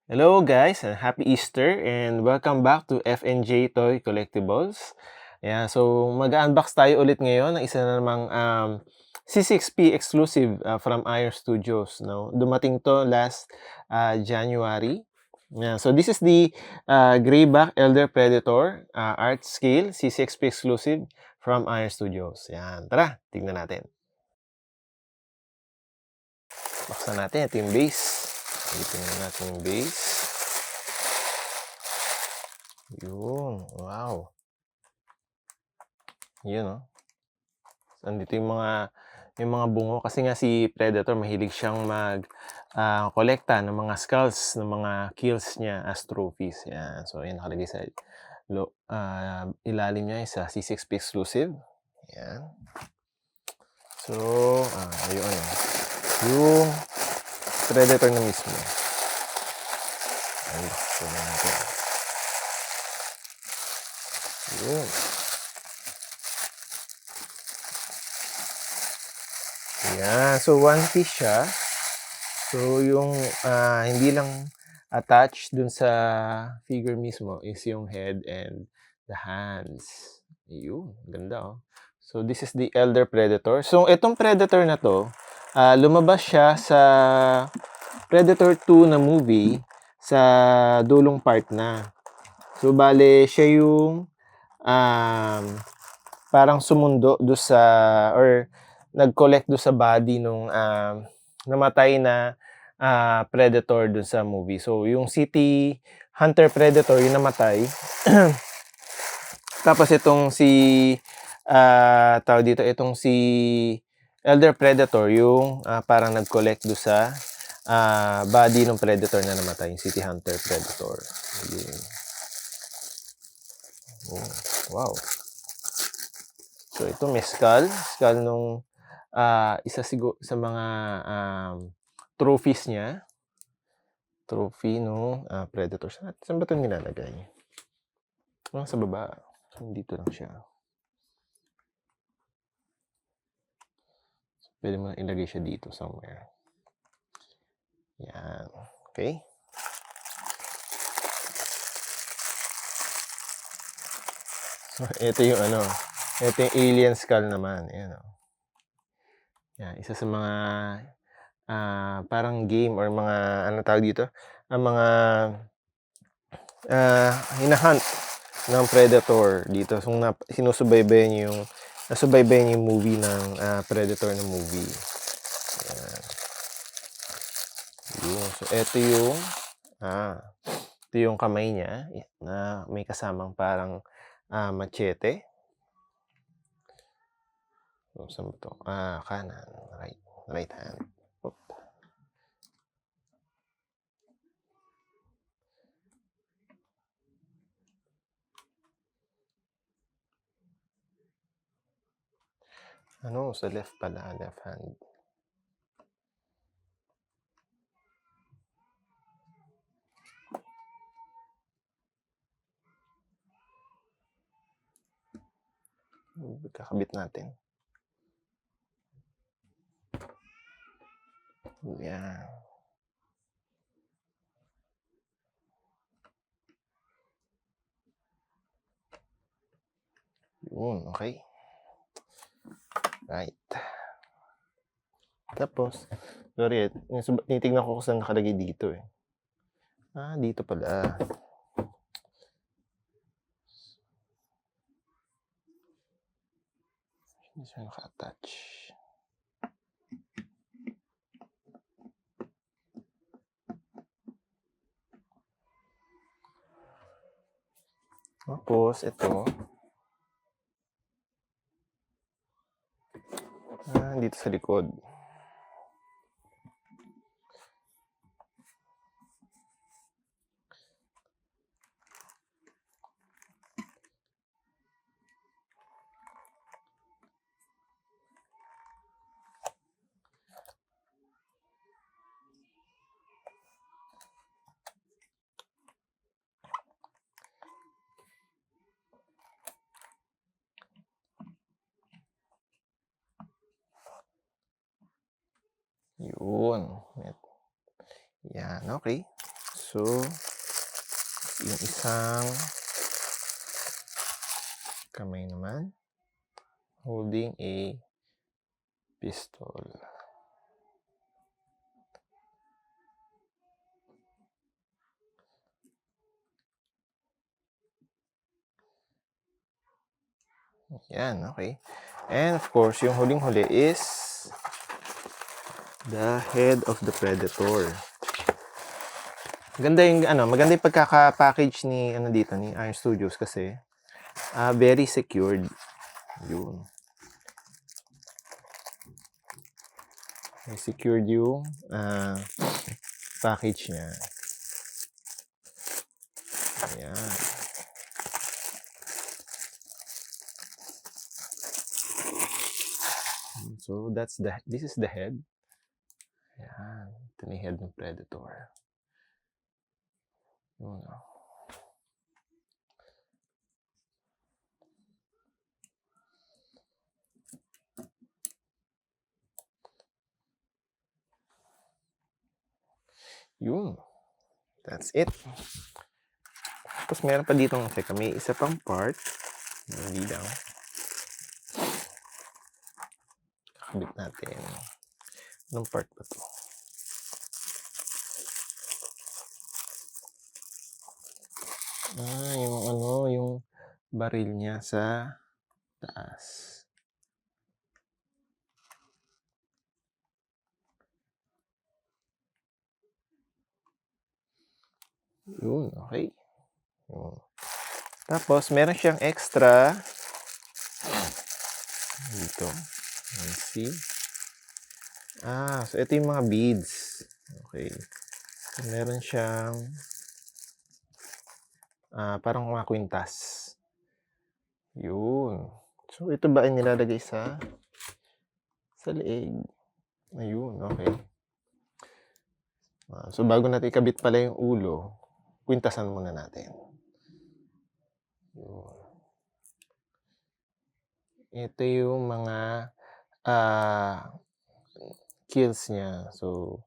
Hello guys, and happy Easter and welcome back to FNJ Toy Collectibles. Ayan, so mag-unbox tayo ulit ngayon ng isa na namang C6P exclusive from Iron Studios. No? Dumating to last January. Ayan, so this is the Greyback Elder Predator art scale C6P exclusive from Iron Studios. Ayan, tara, tignan natin. Buksan natin, ito yung base. Tignan natin yung base. Yun, wow. Yun, oh. Andito yung mga bungo kasi nga si Predator mahilig siyang kolekta ng mga skulls ng mga kills niya as trophies. Yan. So, yan nakalagay sa ilalim niya sa C6P exclusive. Yan. So, ayun, oh. Yung Predator na mismo. Ayun, tingnan natin. Yun. Yan. So, one piece siya. So, yung hindi lang attached dun sa figure mismo is yung head and the hands. Ayun, ganda, oh. So, this is the Elder Predator. So, itong Predator na to, lumabas siya sa Predator 2 na movie sa dulong part na. So, bale, siya yung parang sumundo do sa or nag-collect do sa body nung namatay na Predator dun sa movie. So, yung City Hunter Predator yung namatay. Tapos itong tawag dito, itong si Elder Predator yung parang nag-collect do sa body ng Predator na namatay, yung City Hunter Predator. Yun. Oh, wow. So, ito may skull nung isa sa mga trophies niya. Trophy nung Predator. Saan ba ito nilalagay? Sa baba. Dito lang siya. Pwede mo na ilagay siya dito somewhere. Yan. Okay. So, ito yung ito yung alien skull naman. Ayan, oh. Yan. Isa sa mga parang game or mga tawag dito? Ang mga hinahunt ng Predator dito. So, sinusubaybayan yung nasubaybayan yung movie ng Predator na movie. Ayan. Yun. So, ito yung kamay niya na may kasamang parang machete. So, saan ito? Kanan. Right hand. Oop. Sa left pala. Left hand. Kakabit natin. Yan. Yun, okay. Right. Tapos, sorry, tinitignan ko kung saan nakalagay dito eh. Dito pala. Hindi siya naka-attach. Tapos, ito. Dito sa likod. Yun. Yan, okay. So, yung isang kamay naman holding a pistol. Yan, okay. And of course, yung huling-huli is the head of the predator. Maganda yung pagkaka-package ni dito ni Iron Studios kasi very secured. Yun. Very secured yung package niya. Ayan. So this is the head. Ayan. Ito na yung head ng predator. Yun. Yun. That's it. Tapos meron pa dito may isa pang part. Hindi lang. Kakabit natin. Anong part ba to? Yung baril niya sa taas. Yun, okay. Yun. Tapos, meron siyang extra dito. Let's see. So ito yung mga beads. Okay. So, meron siyang parang mga kwintas. Yun. So, ito ba ay nilalagay sa leeg? Ayun, okay. So, bago natin ikabit pala yung ulo, kwintasan muna natin. Yun. Ito yung mga kills niya. So,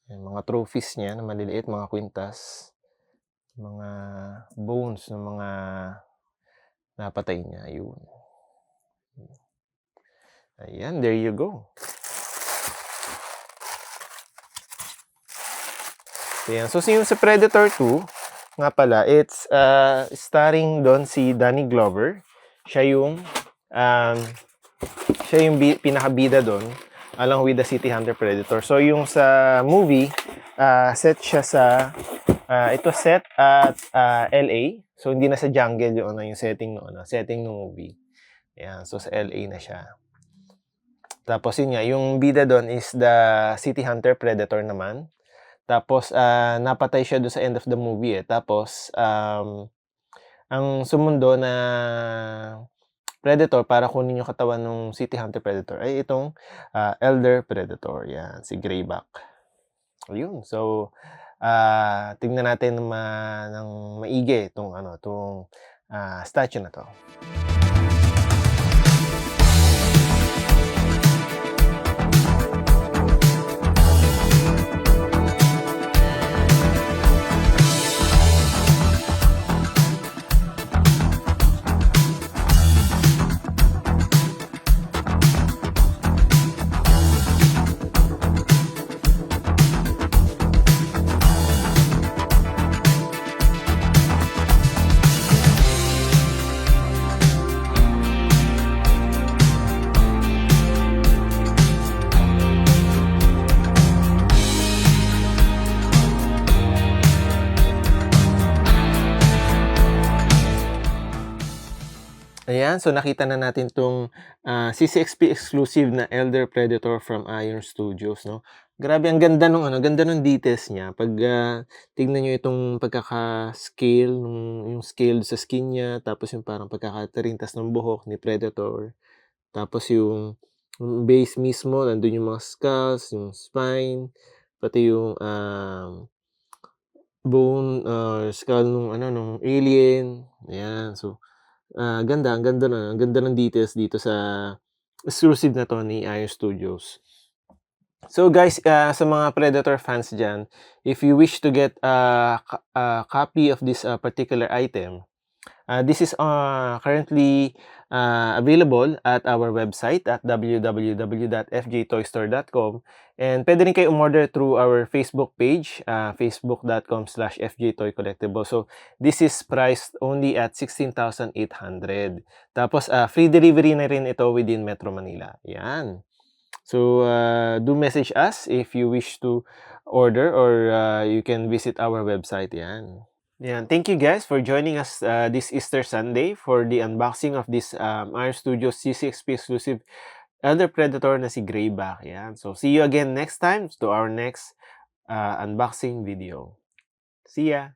yung mga trophies niya na maliliit, mga kwintas, mga bones ng mga napatay niya. Yun. Ayan, there you go. Ayan. So, yung sa Predator 2, nga pala, it's starring doon si Danny Glover. Siya yung pinakabida doon along with the City Hunter Predator. So, yung sa movie, set siya sa ito set at LA. So, hindi na sa jungle yung setting ng movie. Ayan. So, sa LA na siya. Tapos, yun nga, yung bida doon is the City Hunter Predator naman. Tapos, napatay siya doon sa end of the movie Tapos, ang sumundo na Predator para kunin yung katawan ng City Hunter Predator ay itong Elder Predator. Yan, si Greyback. Ayun. So, tingnan natin ng maigi itong statue na to. Ayan, so nakita na natin itong CCXP exclusive na Elder Predator from Iron Studios, no? Grabe, ang ganda nung details niya. Pag tignan nyo itong pagkaka-scale, yung scale sa skin niya, tapos yung parang pagkakatarintas ng buhok ni Predator. Tapos yung base mismo, nandun yung mga skulls, yung spine, pati yung bone, skull nung alien. Ayan, so ang ganda ng details dito sa exclusive na to ni Iron Studios. So guys, sa mga Predator fans diyan, if you wish to get a copy of this particular item, this is currently available at our website at www.fjtoystore.com, and pwede rin kayo umorder through our Facebook page, facebook.com/fjtoycollectible. So this is priced only at 16,800. Tapos free delivery na rin ito within Metro Manila. Yan. So do message us if you wish to order, or you can visit our website. Yan. Yeah, thank you guys for joining us this Easter Sunday for the unboxing of this Iron Studios CCXP exclusive Elder Predator na si Greyback. Yan. So see you again next time to our next unboxing video. See ya!